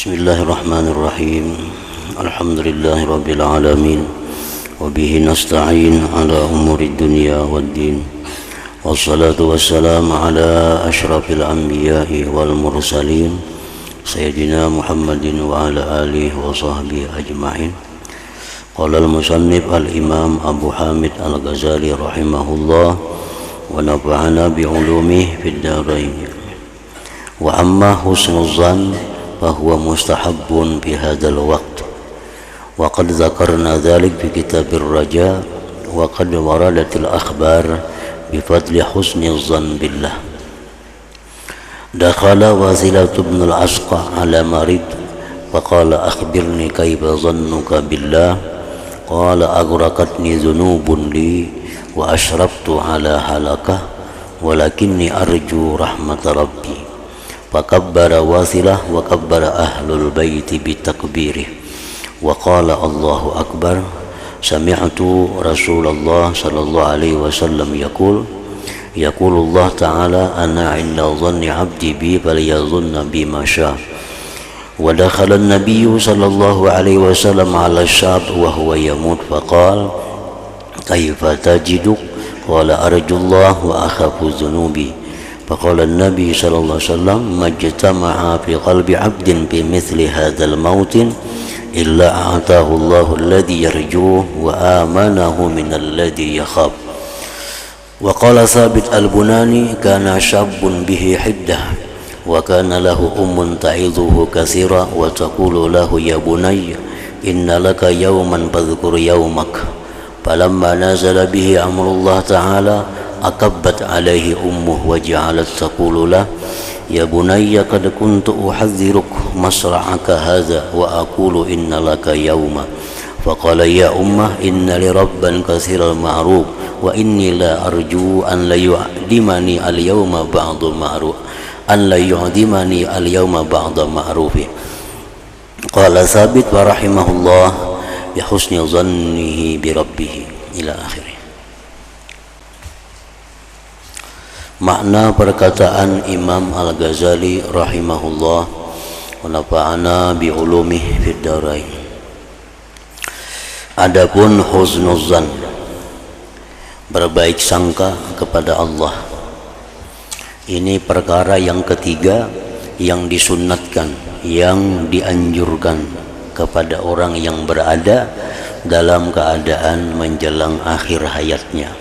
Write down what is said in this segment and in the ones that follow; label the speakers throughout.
Speaker 1: Bismillahirrahmanirrahim. Alhamdulillahi rabbil alamin. Wa bihi nasta'in ala umuri dunya waddin. Wassalatu wassalamu ala asyrafil anbiya'i wal mursalin Sayyidina Muhammadin wa ala alihi wa sahbihi ajma'in. Qala al-musannif al-imam Abu Hamid al-Ghazali rahimahullah wa nafa'ana bi'ulumihi fid dharain. Wa amma husnul zan fahuwa mustahabbun fi hadzal waqt wa qad dzakarna dzalik fi kitabir raja wa qad waradatil akhbar bi fadli husnil zan billah. Dakhala Wasilah bin al-Asqa ala marid faqala akhbirni kayfa zannuka billah qala aghraqatni dhunubun li wa ashraftu ala halakah walakinni arju rahmat rabbi. Fakabbara Wasilah wa kabbara ahlul baiti bitakbirih wa qala Allahu akbar. Sami'tu Rasulullah sallallahu alaihi wasallam yaqulullah ta'ala ana 'inda dhanni 'abdi bi falyadhunna bima syaa. Wa dakhala an-nabiy sallallahu alaihi wasallam 'ala syab wa huwa yamut faqala kaifa tajiduk qala arjullah wa akhafu dhunubi. فقال النبي صلى الله عليه وسلم ما اجتمع في قلب عبد بمثل هذا الموت إلا أعطاه الله الذي يرجوه وآمنه من الذي يخاف. وقال ثابت البناني كان شاب به حدة وكان له تعظه كثيرا وتقول له يا بني إن لك يوما فاذكر يومك. فلما نزل به أمر الله تعالى أكبت عليه أمه وجعلت تقول له يا بني قد كنت أحذرك مصرعك هذا وأقول إن لك يوما. فقال يا أمه إن لربا كثير المعروف وإني لا أرجو أن لا يعدمني اليوم بعض معروف. قال ثابت ورحمه الله بحسن ظنه بربه إلى آخره. Makna perkataan Imam Al-Ghazali rahimahullah wa nafa'ana bi ulumihi fid dharain. Adapun husnuzan, berbaik sangka kepada Allah, ini perkara yang ketiga yang disunnatkan, yang dianjurkan kepada orang yang berada dalam keadaan menjelang akhir hayatnya.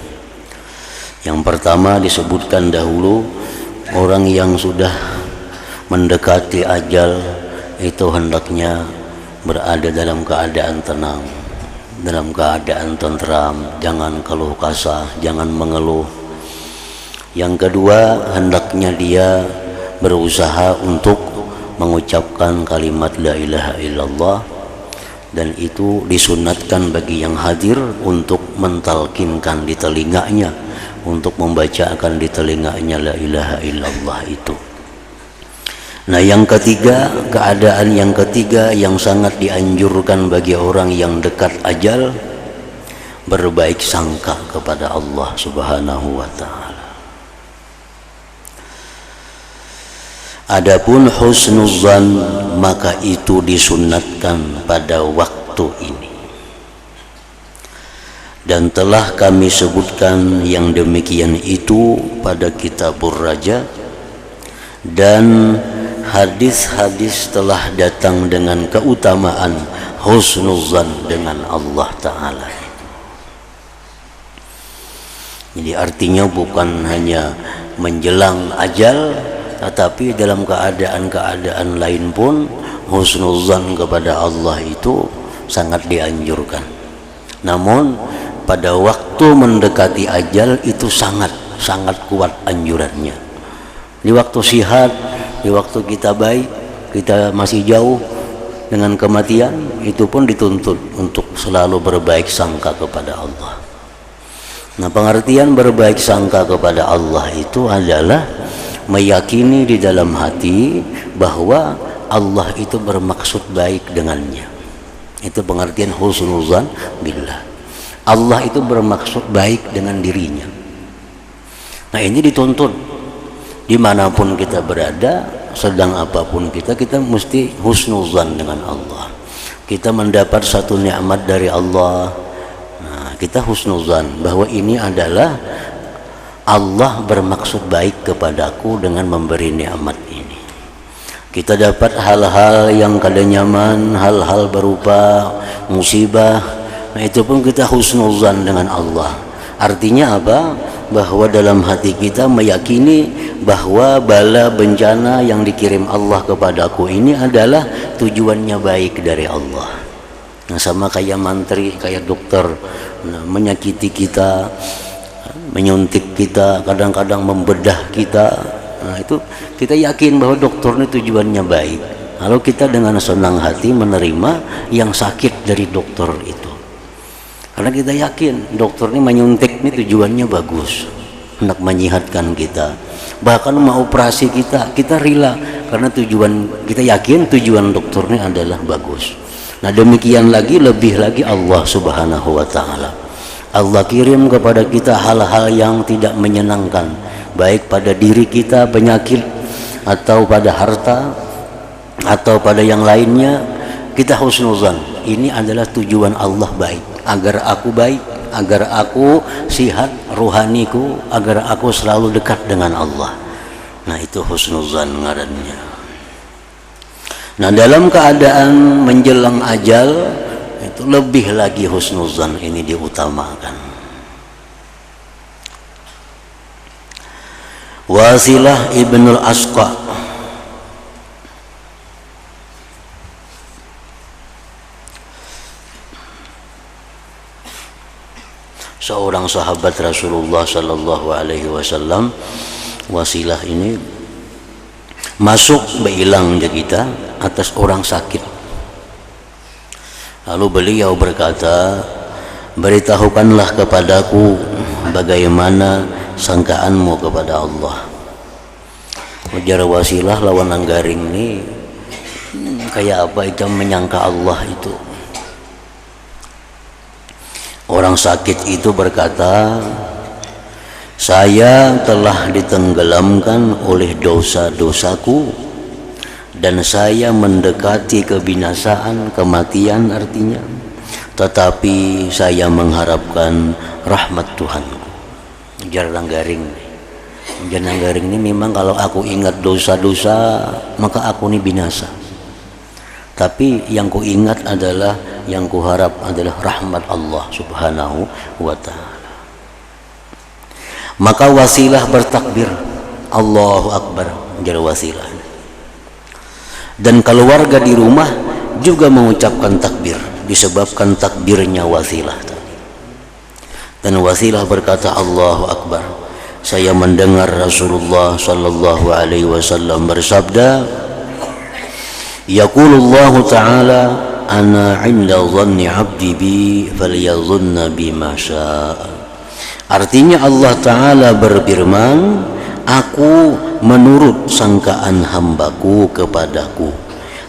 Speaker 1: Yang pertama disebutkan dahulu, orang yang sudah mendekati ajal itu hendaknya berada dalam keadaan tenang, dalam keadaan tentram, jangan keluh kesah, jangan mengeluh. Yang kedua, hendaknya dia berusaha untuk mengucapkan kalimat la ilaha illallah, dan itu disunatkan bagi yang hadir untuk mentalkinkan di telinganya, untuk membacakan di telinganya la ilaha illallah itu. Nah, yang ketiga, keadaan yang ketiga yang sangat dianjurkan bagi orang yang dekat ajal, berbaik sangka kepada Allah Subhanahu wa ta'ala. Adapun husnuzan, maka itu disunatkan pada waktu ini. Dan telah kami sebutkan yang demikian itu pada Kitabur Raja, dan hadis-hadis telah datang dengan keutamaan husnuzan dengan Allah Ta'ala. Jadi artinya bukan hanya menjelang ajal, tetapi dalam keadaan-keadaan lain pun husnuzan kepada Allah itu sangat dianjurkan. Namun pada waktu mendekati ajal itu sangat kuat anjurannya. Di waktu sihat, di waktu kita baik, kita masih jauh dengan kematian, itu pun dituntut untuk selalu berbaik sangka kepada Allah. Nah, pengertian berbaik sangka kepada Allah itu adalah meyakini di dalam hati bahwa Allah itu bermaksud baik dengannya. Itu pengertian husnuzan billah. Allah itu bermaksud baik dengan dirinya. Nah, ini dituntut dimanapun kita berada, sedang apapun kita mesti husnuzan dengan Allah. Kita mendapat satu nikmat dari Allah, nah kita husnuzan bahwa ini adalah Allah bermaksud baik kepadaku dengan memberi nikmat ini. Kita dapat hal-hal yang kada nyaman, hal-hal berupa musibah, nah itu pun kita husnuzan dengan Allah. Artinya apa? Bahwa dalam hati kita meyakini bahwa bala bencana yang dikirim Allah kepadaku ini adalah tujuannya baik dari Allah. Nah, sama kayak mantri, kayak dokter, nah, menyakiti kita, menyuntik kita, kadang-kadang membedah kita. Nah, itu kita yakin bahwa dokter ini tujuannya baik. Lalu kita dengan senang hati menerima yang sakit dari dokter itu. Karena kita yakin dokter ini menyuntik ini tujuannya bagus, hendak menyehatkan kita. Bahkan mau operasi kita rela karena tujuan kita yakin tujuan dokter ini adalah bagus. Nah, demikian lagi, lebih lagi Allah Subhanahu wa taala. Allah kirim kepada kita hal-hal yang tidak menyenangkan, baik pada diri kita penyakit atau pada harta atau pada yang lainnya. Kita husnuzan, ini adalah tujuan Allah baik, agar aku baik, agar aku sihat ruhaniku, agar aku selalu dekat dengan Allah. Nah, itu husnuzan ngarannya. Nah, dalam keadaan menjelang ajal itu lebih lagi husnuzan ini diutamakan. Wasilah ibnul Asqa seorang sahabat Rasulullah sallallahu alaihi wasallam. Wasilah ini masuk beilang kita atas orang sakit. Lalu beliau berkata, beritahukanlah kepadaku bagaimana sangkaanmu kepada Allah. Ujar Wasilah lawan Anggaring ini kayak apa itu menyangka Allah itu. Orang sakit itu berkata, saya telah ditenggelamkan oleh dosa-dosaku dan saya mendekati kebinasaan, kematian artinya, tetapi saya mengharapkan rahmat Tuhanku. Ujar Anggaring ini memang kalau aku ingat dosa-dosa maka aku ini binasa, tapi yang ku ingat adalah, yang ku harap adalah rahmat Allah Subhanahu wa ta'ala. Maka Wasilah bertakbir, Allahu Akbar, ujar Wasilah. Dan keluarga di rumah juga mengucapkan takbir disebabkan takbirnya Wasilah. Dan Wasilah berkata, Allahu Akbar, saya mendengar Rasulullah sallallahu alaihi wasallam bersabda, yaqulullahu ta'ala, ana 'inda dhanni 'abdi bi falyadhunna bima syaa. Artinya Allah Ta'ala berfirman, aku menurut sangkaan hambaku kepadaku,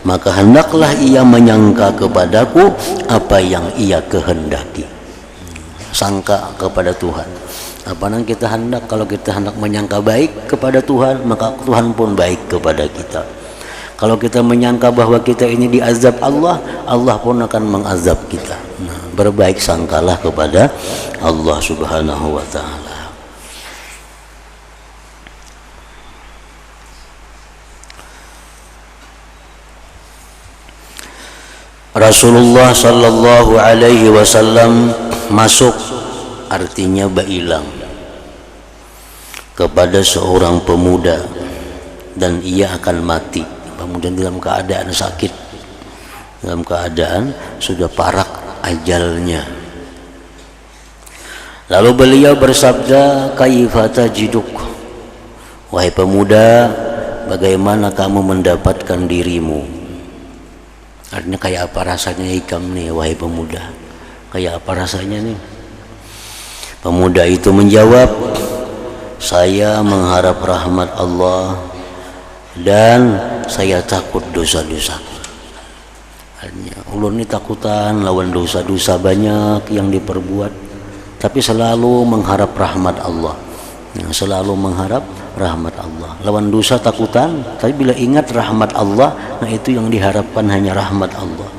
Speaker 1: maka hendaklah ia menyangka kepadaku apa yang ia kehendaki. Sangka kepada Tuhan, apa yang kita hendak. Kalau kita hendak menyangka baik kepada Tuhan, maka Tuhan pun baik kepada kita. Kalau kita menyangka bahwa kita ini diazab Allah, Allah pun akan mengazab kita. Nah, berbaik sangkalah kepada Allah Subhanahu wa ta'ala. Rasulullah sallallahu alaihi wasallam masuk, artinya bailang, kepada seorang pemuda dan ia akan mati. Kemudian dalam keadaan sakit, dalam keadaan sudah parak ajalnya. Lalu beliau bersabda, kaifa tajiduk, wahai pemuda, bagaimana kamu mendapatkan dirimu? Artinya kayak apa rasanya ikam nih, wahai pemuda, kayak apa rasanya nih? Pemuda itu menjawab, saya mengharap rahmat Allah dan saya takut dosa-dosaku. Artinya ulun ini takutan lawan dosa-dosa banyak yang diperbuat, tapi selalu mengharap rahmat Allah. Selalu mengharap rahmat Allah. Lawan dosa takutan, tapi bila ingat rahmat Allah, nah itu yang diharapkan hanya rahmat Allah.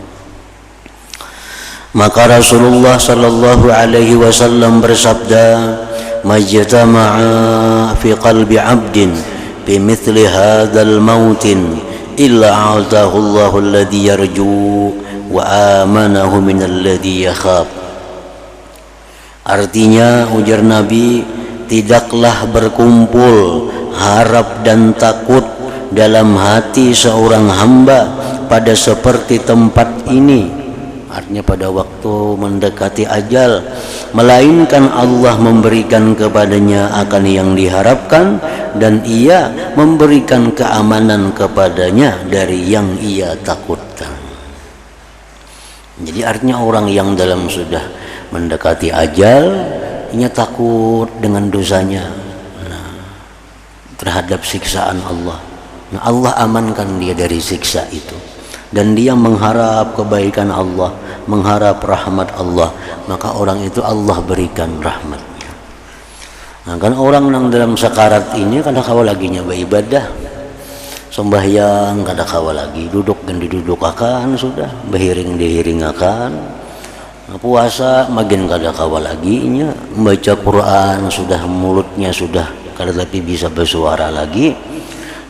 Speaker 1: Maka Rasulullah sallallahu alaihi wasallam bersabda, "Majtama'a fi qalbi 'abdin bi mithli hadzal mautin illa a'tahu Allahu alladhi yarju wa amanahu min alladhi yakhaf." Artinya, ujar Nabi, tidaklah berkumpul harap dan takut dalam hati seorang hamba pada seperti tempat ini, artinya pada waktu mendekati ajal, melainkan Allah memberikan kepadanya akan yang diharapkan dan ia memberikan keamanan kepadanya dari yang ia takutkan. Jadi artinya orang yang dalam sudah mendekati ajal, ia takut dengan dosanya, terhadap siksaan Allah. Nah, Allah amankan dia dari siksa itu, dan dia mengharap kebaikan Allah, mengharap rahmat Allah, maka orang itu Allah berikan rahmatnya. Nah, kan orang yang dalam sakarat ini kada kawa lagi nyoba ibadah, sembahyang kada kawa lagi, duduk dan didudukakan sudah, berhiring dihiringakan, puasa makin kada kawa lagi nya, membaca Quran sudah mulutnya sudah kada tapi bisa bersuara lagi.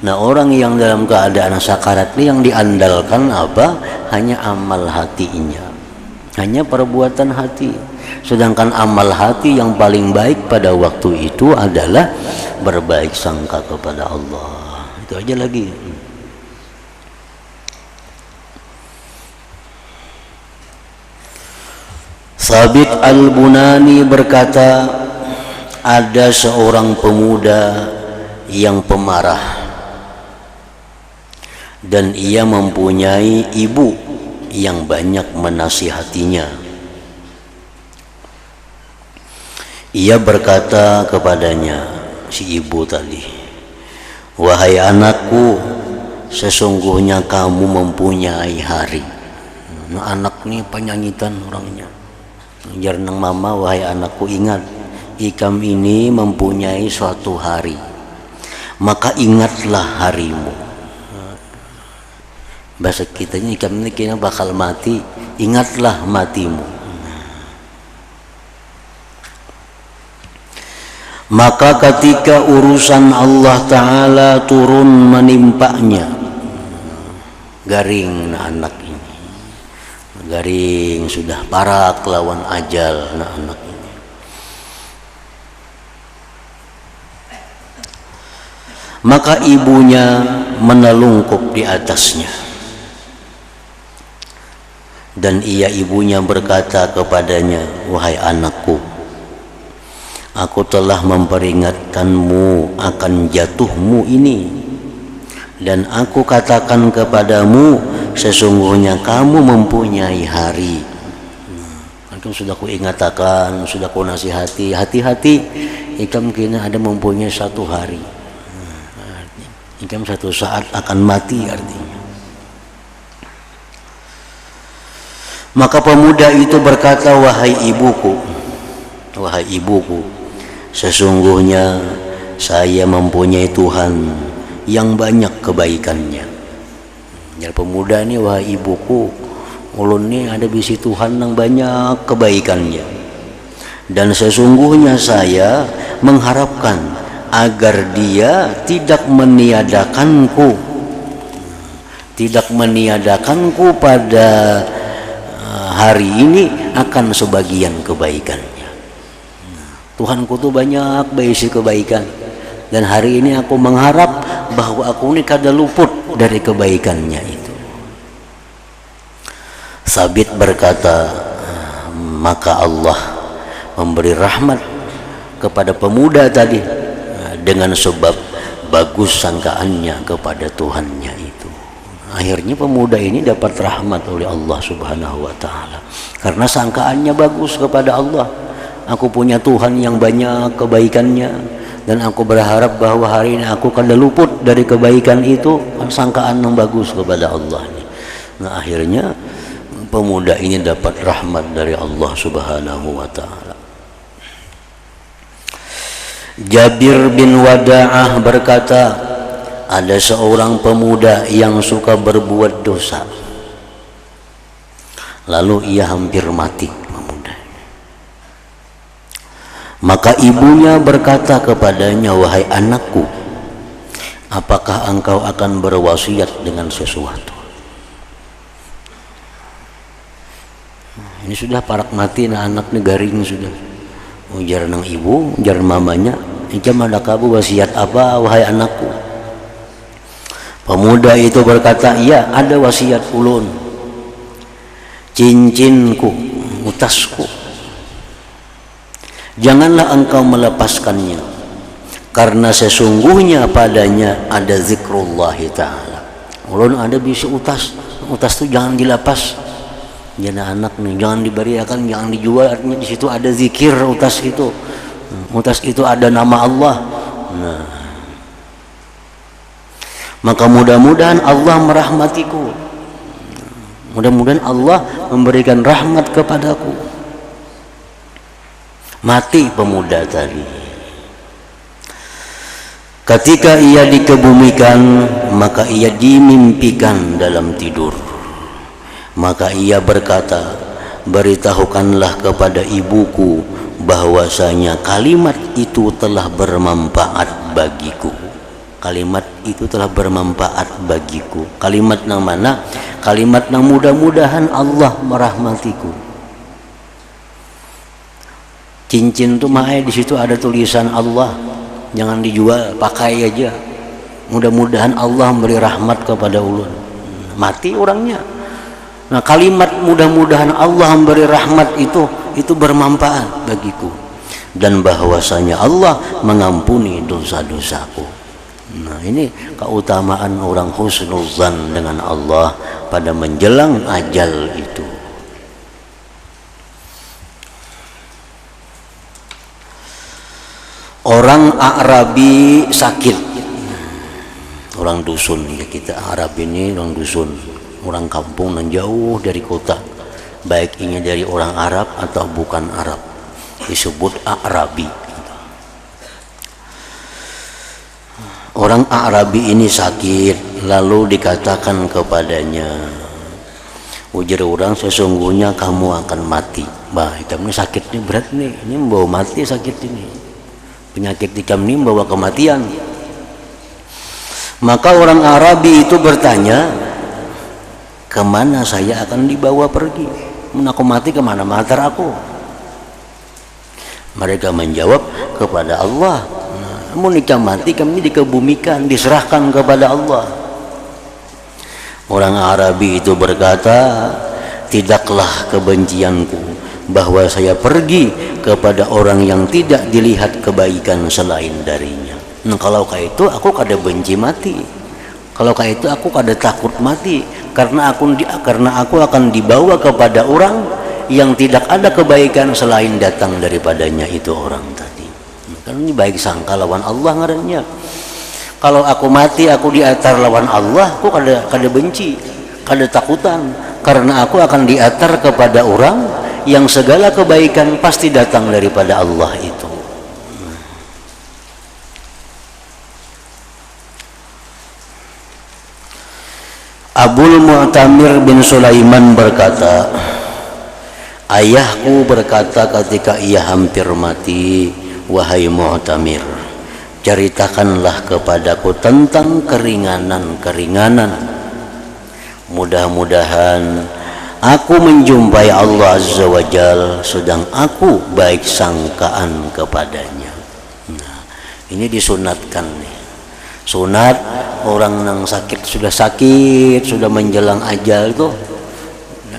Speaker 1: Nah, orang yang dalam keadaan sakarat ini yang diandalkan apa? Hanya amal hatinya, hanya perbuatan hati. Sedangkan amal hati yang paling baik pada waktu itu adalah berbaik sangka kepada Allah. Itu aja lagi. Thabit Al-Bunani berkata, ada seorang pemuda yang pemarah dan ia mempunyai ibu yang banyak menasihatinya. Ia berkata kepadanya, si ibu tadi, "Wahai anakku, sesungguhnya kamu mempunyai hari." Nah, anak nih penyanyitan orangnya. Jar nang mama, "Wahai anakku, ingat, ikam ini mempunyai suatu hari, maka ingatlah harimu." Bahasa kitanya, ikam ini kena bakal mati, ingatlah matimu. Maka ketika urusan Allah Ta'ala turun menimpanya, garing anak ini, garing sudah parak lawan ajal anak ini. Maka ibunya menelungkup di atasnya, dan ibunya berkata kepadanya, "Wahai anakku, aku telah memperingatkanmu akan jatuhmu ini, dan aku katakan kepadamu, sesungguhnya kamu mempunyai hari." Kan sudah ku ingatkan, sudah ku nasihati, hati-hati, ikam kena ada mempunyai satu hari, ikam satu saat akan mati artinya. Maka pemuda itu berkata, "Wahai ibuku, wahai ibuku, sesungguhnya saya mempunyai Tuhan yang banyak kebaikannya." Ya pemuda ini, "Wahai ibuku, ulun ini ada bisi Tuhan yang banyak kebaikannya, dan sesungguhnya saya mengharapkan agar dia tidak meniadakanku pada hari ini akan sebagian kebaikannya. Tuhanku tuh banyak berisi kebaikan, dan hari ini aku mengharap bahwa aku ini kada luput dari kebaikannya itu." Sabit berkata, maka Allah memberi rahmat kepada pemuda tadi dengan sebab bagus sangkaannya kepada Tuhannya itu. Akhirnya pemuda ini dapat rahmat oleh Allah Subhanahu wa Ta'ala karena sangkaannya bagus kepada Allah. Aku punya Tuhan yang banyak kebaikannya, dan aku berharap bahwa hari ini aku kada luput dari kebaikan itu, sangkaan yang bagus kepada Allah. Nah, akhirnya pemuda ini dapat rahmat dari Allah Subhanahu wa Ta'ala. Jabir bin Wada'ah berkata, ada seorang pemuda yang suka berbuat dosa, lalu ia hampir mati, pemuda. Maka ibunya berkata kepadanya, wahai anakku, apakah engkau akan berwasiat dengan sesuatu? Ini sudah parak mati, nah anaknya garing sudah. Ujar nang ibu, ujar mamanya, "Ijam ada kabu wasiat apa wahai anakku?" Pemuda itu berkata, "Iya, ada wasiat ulun. Cincinku, utasku. Janganlah engkau melepaskannya, karena sesungguhnya padanya ada zikrullah ta'ala." Ulun ada bisa utas itu jangan dilepas. Jana anak nih, jangan diberiakan, jangan dijual, artinya di situ ada zikir utas itu. Utas itu ada nama Allah. Nah, maka mudah-mudahan Allah merahmatiku. Mudah-mudahan Allah memberikan rahmat kepadaku. Mati pemuda tadi. Ketika ia dikebumikan, maka ia dimimpikan dalam tidur. Maka ia berkata, beritahukanlah kepada ibuku bahwasanya kalimat itu telah bermanfaat bagiku. Kalimat itu telah bermanfaat bagiku. Kalimat yang mana? Kalimat yang mudah-mudahan Allah merahmatiku. Cincin itu mahal, di situ ada tulisan Allah. Jangan dijual, pakai aja. Mudah-mudahan Allah memberi rahmat kepada ulun. Mati orangnya. Nah, kalimat mudah-mudahan Allah memberi rahmat itu bermanfaat bagiku, dan bahwasanya Allah mengampuni dosa-dosaku. Nah, ini keutamaan orang husnuzan dengan Allah pada menjelang ajal itu. Orang Arabi sakit, orang dusun ya, kita Arab ini orang dusun, orang kampung yang jauh dari kota, baik ini dari orang Arab atau bukan Arab, disebut Arabi. Orang Arabi ini sakit, lalu dikatakan kepadanya, ujar orang, sesungguhnya kamu akan mati. Bah, kamu sakit ini berat nih, ini membawa mati sakit ini. Penyakit ikam ini membawa kematian. Maka orang Arabi itu bertanya, kemana saya akan dibawa pergi? Aku mati kemana mater aku? Mereka menjawab, kepada Allah. Namun ikam mati, kami dikebumikan, diserahkan kepada Allah. Orang Arabi itu berkata, tidaklah kebencianku bahwa saya pergi kepada orang yang tidak dilihat kebaikan selain darinya. Nah, kalau kayak itu aku kada benci mati. Kalau kayak itu aku kada takut mati, karena aku akan dibawa kepada orang yang tidak ada kebaikan selain datang daripadanya itu orang tadi. Karena ini baik sangka lawan Allah ngarannya. Kalau aku mati, aku diatar lawan Allah, aku kada benci, kada takutan, karena aku akan diatar kepada orang yang segala kebaikan pasti datang daripada Allah itu. Abul Mu'tamir bin Sulaiman berkata, ayahku berkata ketika ia hampir mati, wahai Mu'tamir, ceritakanlah kepadaku tentang keringanan-keringanan. Mudah-mudahan aku menjumpai Allah Azza wa Jal sedang aku baik sangkaan kepadanya. Nah, ini disunatkan nih. Sunat orang yang sakit, sudah menjelang ajal itu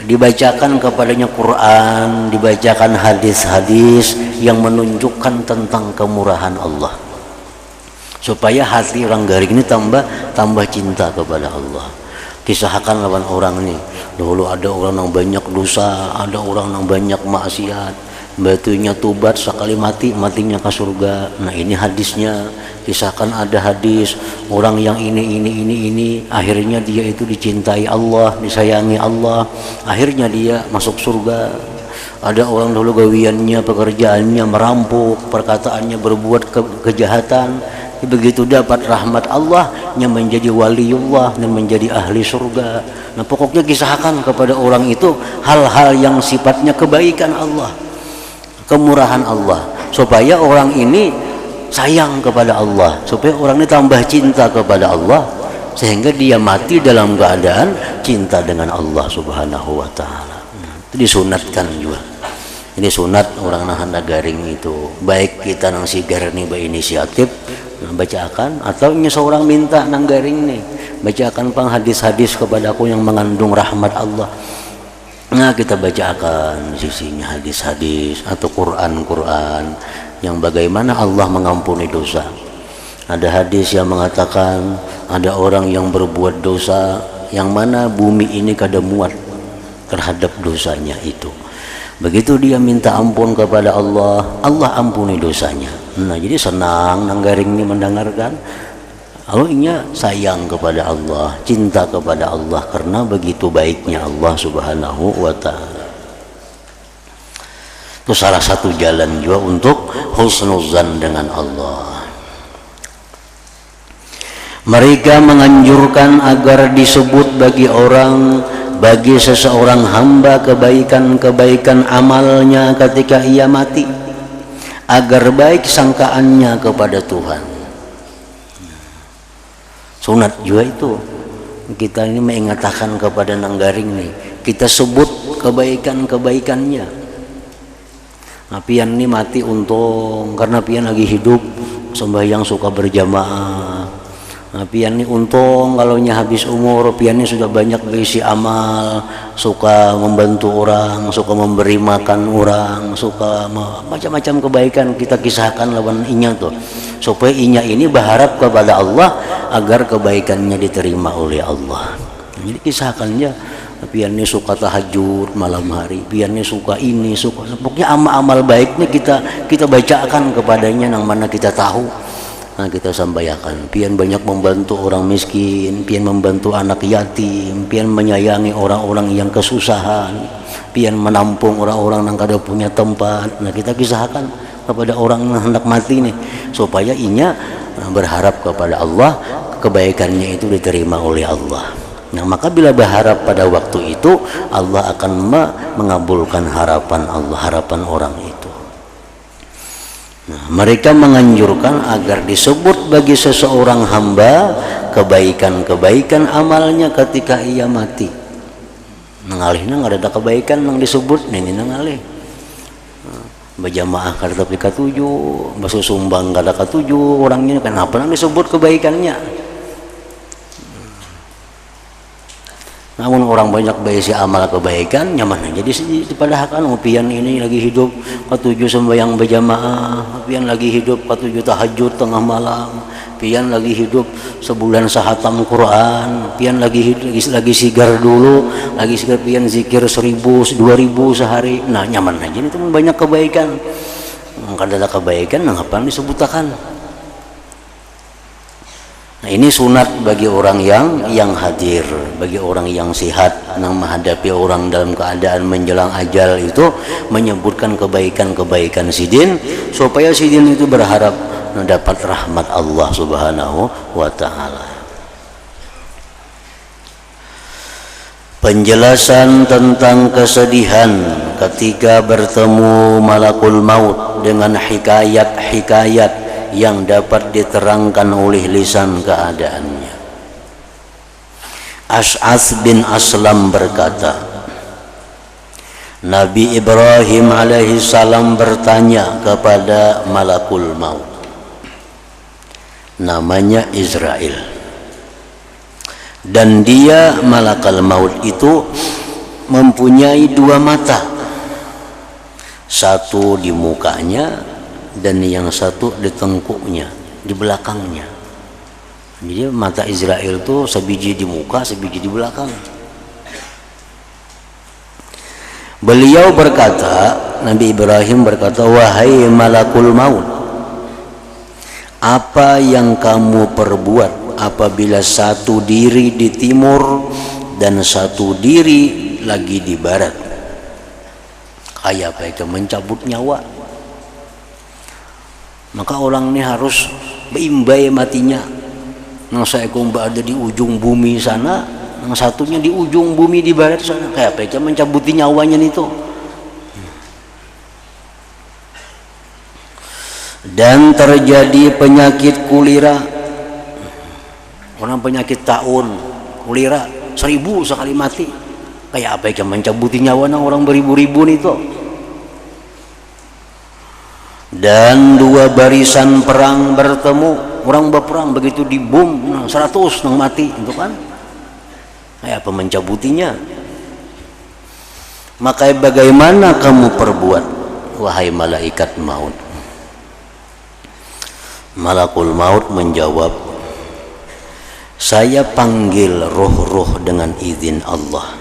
Speaker 1: dibacakan kepadanya Quran, dibacakan hadis-hadis yang menunjukkan tentang kemurahan Allah, supaya hati orang garing ini tambah cinta kepada Allah. Kisahkan lawan orang ini, dahulu ada orang yang banyak dosa, ada orang yang banyak maksiat, batunya tubat sekali matinya ke surga. Nah, ini hadisnya. Kisahkan ada hadis orang yang ini akhirnya dia itu dicintai Allah, disayangi Allah, akhirnya dia masuk surga. Ada orang dulu gawiannya, pekerjaannya merampok, perkataannya berbuat kejahatan. Begitu dapat rahmat Allah, yang menjadi waliullah dan menjadi ahli surga. Nah, pokoknya kisahkan kepada orang itu hal-hal yang sifatnya kebaikan Allah, kemurahan Allah, supaya orang ini sayang kepada Allah, supaya orang ini tambah cinta kepada Allah, sehingga dia mati dalam keadaan cinta dengan Allah Subhanahu wa Ta'ala. Itu disunatkan juga. Ini sunat orang nahan garing itu, baik kita nang sigar nih berinisiatif bacakan, atau ini seorang minta nang garing nih bacakan pang hadis-hadis kepadaku yang mengandung rahmat Allah. Nah, kita bacakan sisinya hadis-hadis atau Quran yang bagaimana Allah mengampuni dosa. Ada hadis yang mengatakan ada orang yang berbuat dosa yang mana bumi ini kada muat terhadap dosanya itu. Begitu dia minta ampun kepada Allah, Allah ampuni dosanya. Nah, jadi senang nang garing ini mendengarkan. Allahnya sayang kepada Allah, cinta kepada Allah karena begitu baiknya Allah Subhanahu wa Ta'ala. Itu salah satu jalan juga untuk husnuzan dengan Allah. Mereka menganjurkan agar disebut bagi seseorang hamba kebaikan-kebaikan amalnya ketika ia mati, agar baik sangkaannya kepada Tuhan. Sunat juga itu, kita ini mengatakan kepada nanggaring nih, kita sebut kebaikan-kebaikannya. Nah, pian ini mati untung karena pian lagi hidup sembahyang suka berjamaah. Nah, pian ini untung kalau habis umur, pian ini sudah banyak berisi amal, suka membantu orang, suka memberi makan orang, suka macam-macam kebaikan kita kisahkan lawan inya tuh, supaya inya ini berharap kepada Allah agar kebaikannya diterima oleh Allah. Jadi kisahkannya, pian ini suka tahajud malam hari, pian ini suka ini, suka pokoknya amal-amal baiknya kita bacakan kepadanya yang mana kita tahu. Nah, kita sampaikan, pian banyak membantu orang miskin, pian membantu anak yatim, pian menyayangi orang-orang yang kesusahan, pian menampung orang-orang yang kada punya tempat. Nah, kita kisahkan kepada orang yang hendak mati nih, supaya inya berharap kepada Allah, kebaikannya itu diterima oleh Allah. Nah, maka bila berharap pada waktu itu, Allah akan mengabulkan harapan Allah, harapan orang itu. Nah, mereka menganjurkan agar disebut bagi seseorang hamba kebaikan-kebaikan amalnya ketika ia mati. Nangalihnya nggak ada kebaikan yang disebut ini nangalih. Berjamaah kada tapi katuju, basuh sumbang kada katuju, orangnya kenapa nang disebut kebaikannya? Namun orang banyak berisi amal kebaikan nyaman aja dipadahakan. Pian ini lagi hidup ketujuh sembahyang berjamaah, pian lagi hidup ketujuh tahajud tengah malam, pian lagi hidup sebulan sahatam Quran, pian lagi sigar dulu, lagi sigar pian zikir 1000 2000 sehari. Nah, nyaman aja itu banyak kebaikan. Kada ada kebaikan ngapa disebutakan. Nah, ini sunat bagi orang yang hadir, bagi orang yang sehat, yang menghadapi orang dalam keadaan menjelang ajal itu menyebutkan kebaikan-kebaikan sidin, supaya sidin itu berharap mendapat rahmat Allah Subhanahu wa Ta'ala. Penjelasan tentang kesedihan ketika bertemu malakul maut dengan hikayat-hikayat yang dapat diterangkan oleh lisan keadaannya. Ash'ath bin Aslam berkata, Nabi Ibrahim alaihi salam bertanya kepada malakul maut, namanya Israel, dan dia malakul maut itu mempunyai dua mata, satu di mukanya dan yang satu di tengkuknya, di belakangnya. Jadi mata Israel itu sebiji di muka, sebiji di belakang. Beliau berkata, Nabi Ibrahim berkata, wahai malakul maut, apa yang kamu perbuat apabila satu diri di timur dan satu diri lagi di barat? kayak apa itu mencabut nyawa. Maka orang ini harus beimbai matinya. Yang saya ada di ujung bumi sana, yang satunya di ujung bumi di barat sana, kayak apa itu mencabuti nyawanya itu. Dan terjadi penyakit kulira, orang penyakit taun kulira 1000 sekali mati, kayak apa yang mencabuti nyawa orang beribu-ribu itu. Dan 2 barisan perang bertemu, orang berperang begitu dibom 100 nang mati itu kan, kayak apa mencabutinya. Maka bagaimana kamu perbuat wahai malaikat maut? Malakul maut menjawab, saya panggil roh-roh dengan izin Allah.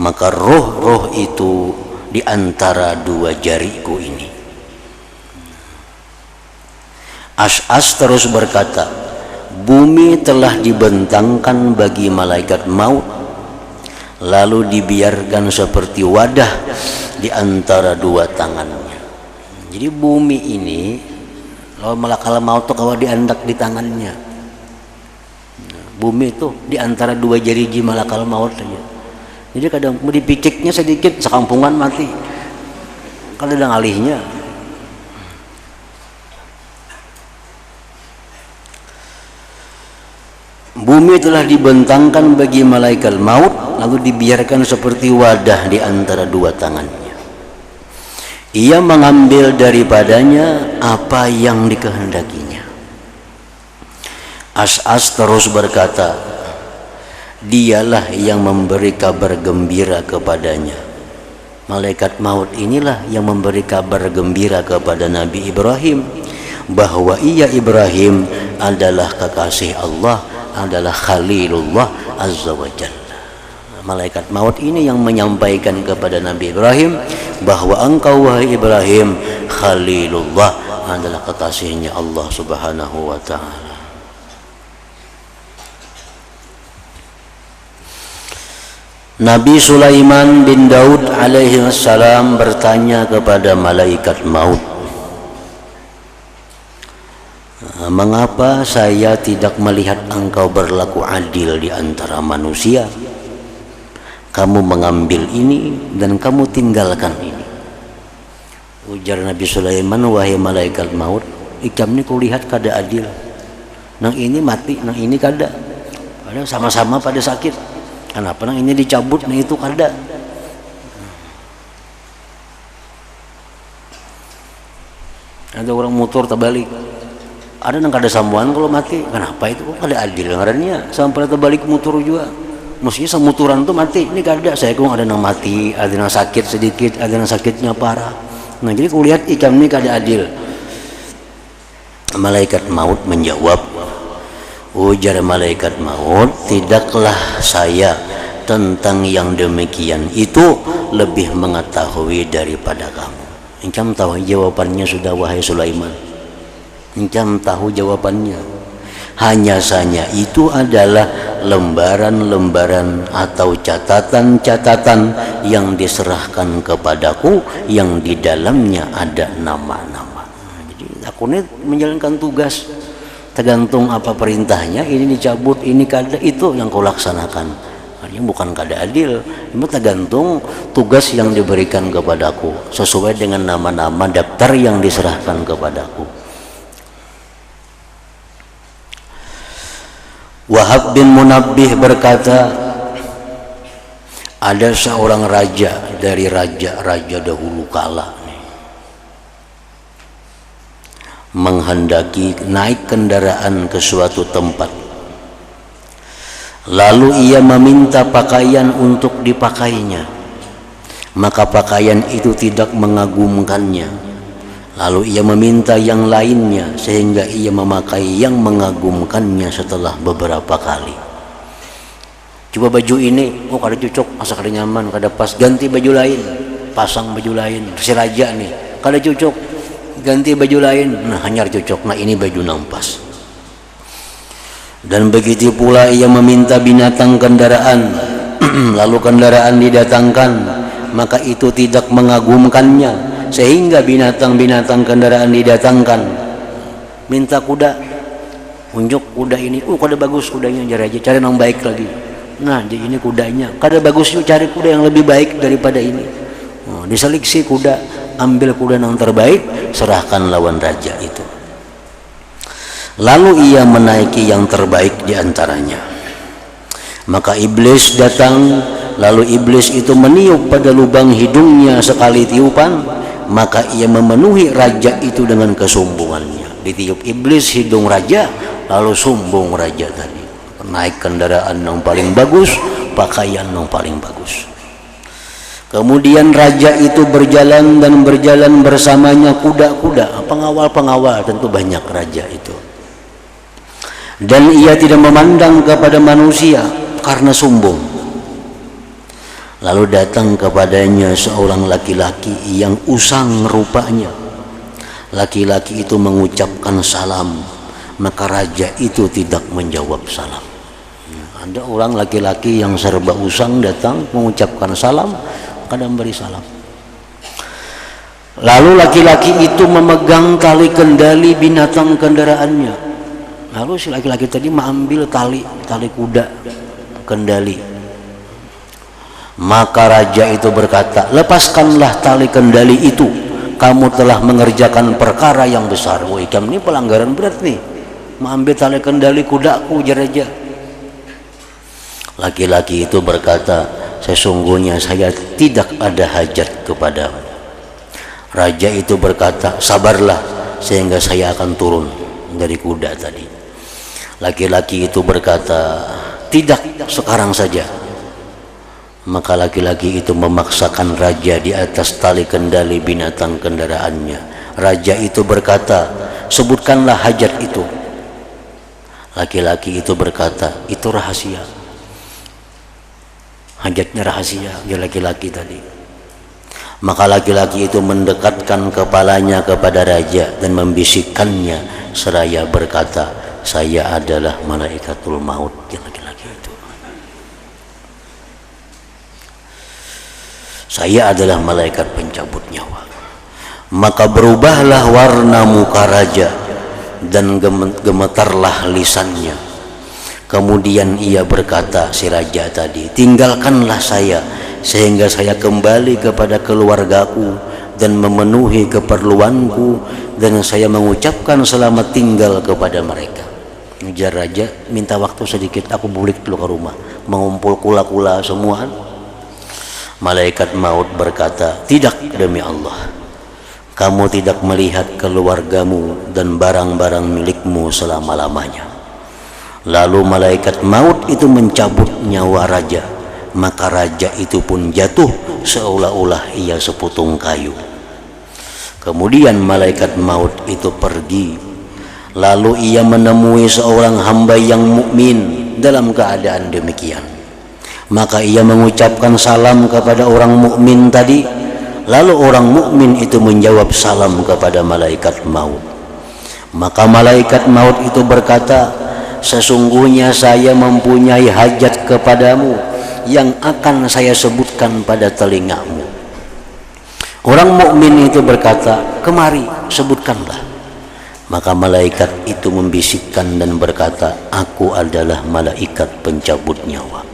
Speaker 1: Maka roh-roh itu di antara 2 jariku ini. As'as terus berkata, bumi telah dibentangkan bagi malaikat maut, lalu dibiarkan seperti wadah di antara 2 tangannya. Jadi bumi ini kalau malakal maut itu kalau diandak di tangannya, bumi itu di antara 2 jari malakal maut saja. Jadi kadang mau dipiciknya sedikit sekampungan mati, kalau ada alihnya. Bumi telah dibentangkan bagi malaikat maut, lalu dibiarkan seperti wadah di antara 2 tangannya. Ia mengambil daripadanya apa yang dikehendakinya. As'as terus berkata, dialah yang memberi kabar gembira kepadanya. Malaikat maut inilah yang memberi kabar gembira kepada Nabi Ibrahim bahwa ia Ibrahim adalah kekasih Allah, adalah Khalilullah Azza wa Jalla. Malaikat maut ini yang menyampaikan kepada Nabi Ibrahim bahwa engkau wahai Ibrahim Khalilullah, adalah kekasihnya Allah Subhanahu wa ta'ala. Nabi Sulaiman bin Daud alaihi salam bertanya kepada malaikat maut, mengapa saya tidak melihat engkau berlaku adil di antara manusia? Kamu mengambil ini dan kamu tinggalkan ini. Ujar Nabi Sulaiman, wahai malaikat maut, ikam ini kulihat kada adil. Nang ini mati, nang ini kada. Padahal sama-sama pada sakit. Kenapa nang ini dicabut, nang itu kada? Ada orang motor terbalik, ada nang kada sambuan kalau mati. Kenapa itu? Kok kada adil ngarannya? Sampai terbalik motor juga. Mestinya semuturan tuh mati, ini kada. Saya kok ada nang mati, ada nang sakit sedikit, ada nang sakitnya parah. Nah jadi kulihat ikam ini kada adil. Malaikat maut menjawab, ujar malaikat maut, tidaklah saya tentang yang demikian itu lebih mengetahui daripada kamu. Engkau tahu jawabannya sudah wahai Sulaiman. Engkau tahu jawabannya. Hanya saja itu adalah lembaran-lembaran atau catatan-catatan yang diserahkan kepadaku yang di dalamnya ada nama-nama. Jadi aku ini menjalankan tugas, tergantung apa perintahnya, ini dicabut, ini kada, itu yang kau laksanakan. Artinya bukan kada adil, itu tergantung tugas yang diberikan kepadaku sesuai dengan nama-nama daftar yang diserahkan kepadaku. Wahab bin Munabbih berkata, ada seorang raja dari raja-raja dahulu kala menghendaki naik kendaraan ke suatu tempat. Lalu ia meminta pakaian untuk dipakainya, maka pakaian itu tidak mengagumkannya. Lalu ia meminta yang lainnya sehingga ia memakai yang mengagumkannya setelah beberapa kali. Coba baju ini, oh kada cocok, masa kada nyaman, kada pas, ganti baju lain, pasang baju lain. Si raja nih, kada cocok, ganti baju lain, nah hanyar cocok, nah ini baju nampas. Dan begitu pula ia meminta binatang kendaraan, lalu kendaraan didatangkan, maka itu tidak mengagumkannya sehingga binatang-binatang kendaraan didatangkan. Minta kuda, unjuk kuda ini, kuda bagus kudanya, cari yang baik lagi. Nah, ini kudanya, kada bagus, yuk cari kuda yang lebih baik daripada ini. Diseleksi kuda, ambil kuda yang terbaik, serahkan lawan raja itu. Lalu ia menaiki yang terbaik di antaranya. Maka iblis datang, lalu iblis itu meniup pada lubang hidungnya sekali tiupan, maka ia memenuhi raja itu dengan kesombongannya. Ditiup iblis hidung raja, lalu sombong raja tadi. Naik kendaraan yang paling bagus, pakaian yang paling bagus. Kemudian raja itu berjalan dan berjalan bersamanya kuda-kuda, pengawal-pengawal, tentu banyak raja itu. Dan ia tidak memandang kepada manusia karena sombong. Lalu datang kepadanya seorang laki-laki yang usang rupanya. Laki-laki itu mengucapkan salam, maka raja itu tidak menjawab salam. Ada orang laki-laki yang serba usang datang mengucapkan salam, kadang beri salam. Lalu laki-laki itu memegang tali kendali binatang kendaraannya. Lalu si laki-laki tadi mengambil tali kuda kendali. Maka raja itu berkata, lepaskanlah tali kendali itu, kamu telah mengerjakan perkara yang besar. Wah, kamu ini pelanggaran berat nih, mengambil tali kendali kudaku, raja. Laki-laki itu berkata, sesungguhnya saya tidak ada hajat kepadamu. Raja itu berkata, sabarlah sehingga saya akan turun dari kuda tadi. Laki-laki itu berkata, tidak, sekarang saja. Maka laki-laki itu memaksakan raja di atas tali kendali binatang kendaraannya. Raja itu berkata, sebutkanlah hajat itu. Laki-laki itu berkata, itu rahasia. Hajatnya rahasia, dia laki-laki tadi. Maka laki-laki itu mendekatkan kepalanya kepada raja dan membisikkannya seraya berkata, saya adalah malaikatul maut. Dia laki-laki itu, saya adalah malaikat pencabut nyawa. Maka berubahlah warna muka raja dan gemetarlah lisannya. Kemudian ia berkata, si raja tadi, tinggalkanlah saya sehingga saya kembali kepada keluargaku dan memenuhi keperluanku, dan saya mengucapkan selamat tinggal kepada mereka. Ngejar raja, minta waktu sedikit, aku bulik dulu ke rumah, mengumpul kula-kula semua. Malaikat maut berkata, tidak, demi Allah, kamu tidak melihat keluargamu dan barang-barang milikmu selama-lamanya. Lalu malaikat maut itu mencabut nyawa raja, maka raja itu pun jatuh seolah-olah ia seputung kayu. Kemudian malaikat maut itu pergi, lalu ia menemui seorang hamba yang mukmin dalam keadaan demikian. Maka ia mengucapkan salam kepada orang mukmin tadi, lalu orang mukmin itu menjawab salam kepada malaikat maut. Maka malaikat maut itu berkata, sesungguhnya saya mempunyai hajat kepadamu yang akan saya sebutkan pada telingamu. Orang mukmin itu berkata, kemari, sebutkanlah. Maka malaikat itu membisikkan dan berkata, aku adalah malaikat pencabut nyawa.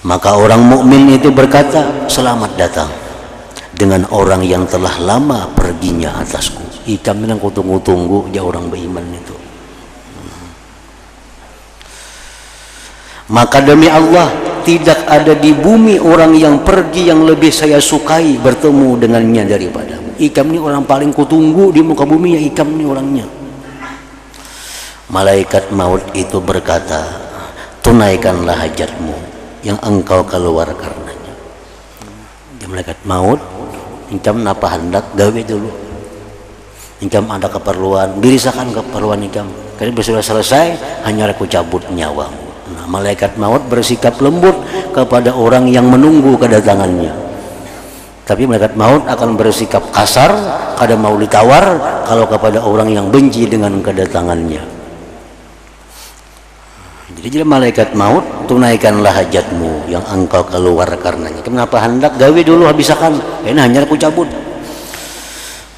Speaker 1: Maka orang mukmin itu berkata, selamat datang dengan orang yang telah lama perginya atasku. Ikam yang kutunggu-tunggu dia orang beriman itu. Maka demi Allah, tidak ada di bumi orang yang pergi yang lebih saya sukai bertemu dengannya daripadamu. Ikam ini orang paling kutunggu di muka bumi, ya ikam ini orangnya. Malaikat maut itu berkata, tunaikanlah hajatmu yang engkau keluar karenanya. Ya, malaikat maut, ikam napa hendak gawe dulu. Ikam ada keperluan, birisakan keperluan ikam. Karena sudah selesai, hanya aku cabut nyawamu. Nah, malaikat maut bersikap lembut kepada orang yang menunggu kedatangannya. Tapi malaikat maut akan bersikap kasar, kada mau ditawar kalau kepada orang yang benci dengan kedatangannya. Jadi Jadi malaikat maut, tunaikanlah hajatmu yang engkau keluar karenanya. Kenapa hendak gawe dulu habisakan? Ini hanya aku cabut.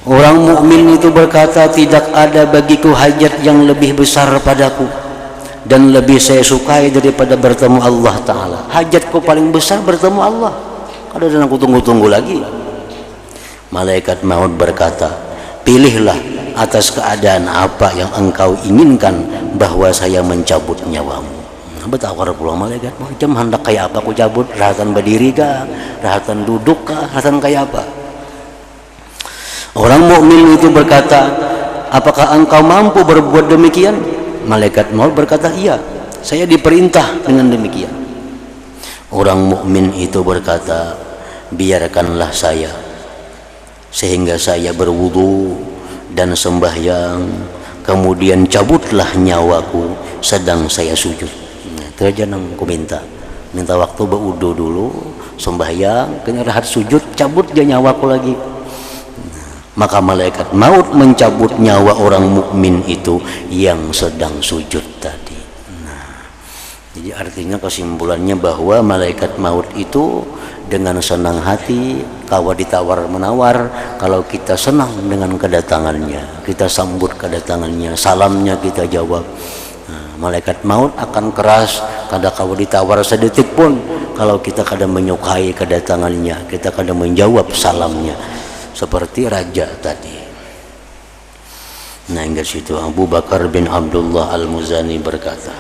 Speaker 1: Orang mukmin itu berkata, tidak ada bagiku hajat yang lebih besar padaku dan lebih saya sukai daripada bertemu Allah Ta'ala. Hajatku paling besar bertemu Allah. Kalau dan aku tunggu-tunggu lagi. Malaikat maut berkata, pilihlah atas keadaan apa yang engkau inginkan bahwa saya mencabut nyawamu. Betawar pula malaikat macam hendak kayak apa aku cabut, rahatan berdiri kah, rahatan duduk kah, rahatan kayak apa. Orang mukmin itu berkata, apakah engkau mampu berbuat demikian? Malaikat maut berkata, iya, saya diperintah dengan demikian. Orang mukmin itu berkata, biarkanlah saya sehingga saya berwudu dan sembahyang, kemudian cabutlah nyawaku sedang saya sujud. Itu aja yang aku minta waktu berwudu dulu, sembahyang, kena rahat sujud, cabut dia nyawaku lagi. Maka malaikat maut mencabut nyawa orang mukmin itu yang sedang sujud tadi. Jadi artinya kesimpulannya bahwa malaikat maut itu dengan senang hati, kawa ditawar menawar. Kalau kita senang dengan kedatangannya, kita sambut kedatangannya, salamnya kita jawab. Malaikat maut akan keras kada kawa ditawar sedetik pun kalau kita kada menyukai kedatangannya, kita kada menjawab salamnya seperti raja tadi. Nah, hingga situ Abu Bakar bin Abdullah Al-Muzani berkata,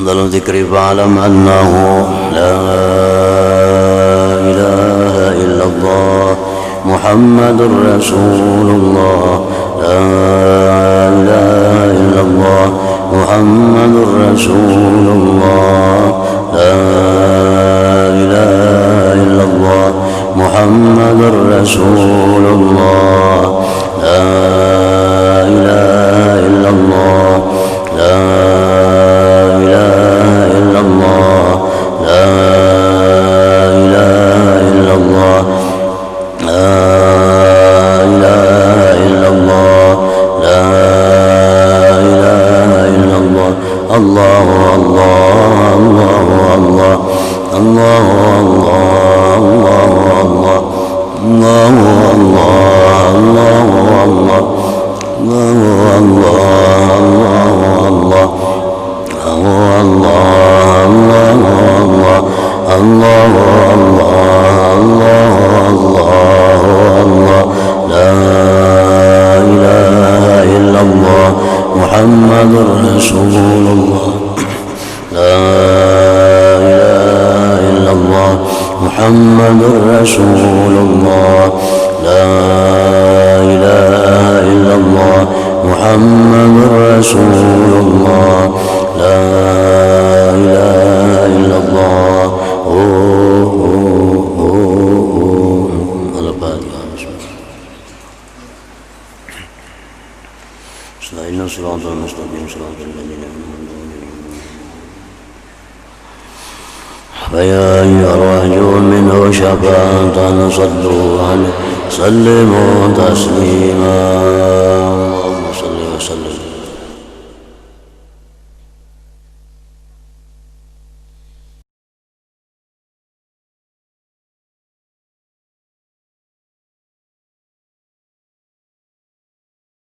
Speaker 1: dalam zikri fa'alam annahu la ilaha illallah Muhammadur Rasulullah, la ilaha illallah Muhammadur Rasulullah, la ilaha illallah Muhammadur Rasulullah, la ilaha illallah, la فيا أيها الرجل منه شفاعة صلوا عليه سلموا تسليما.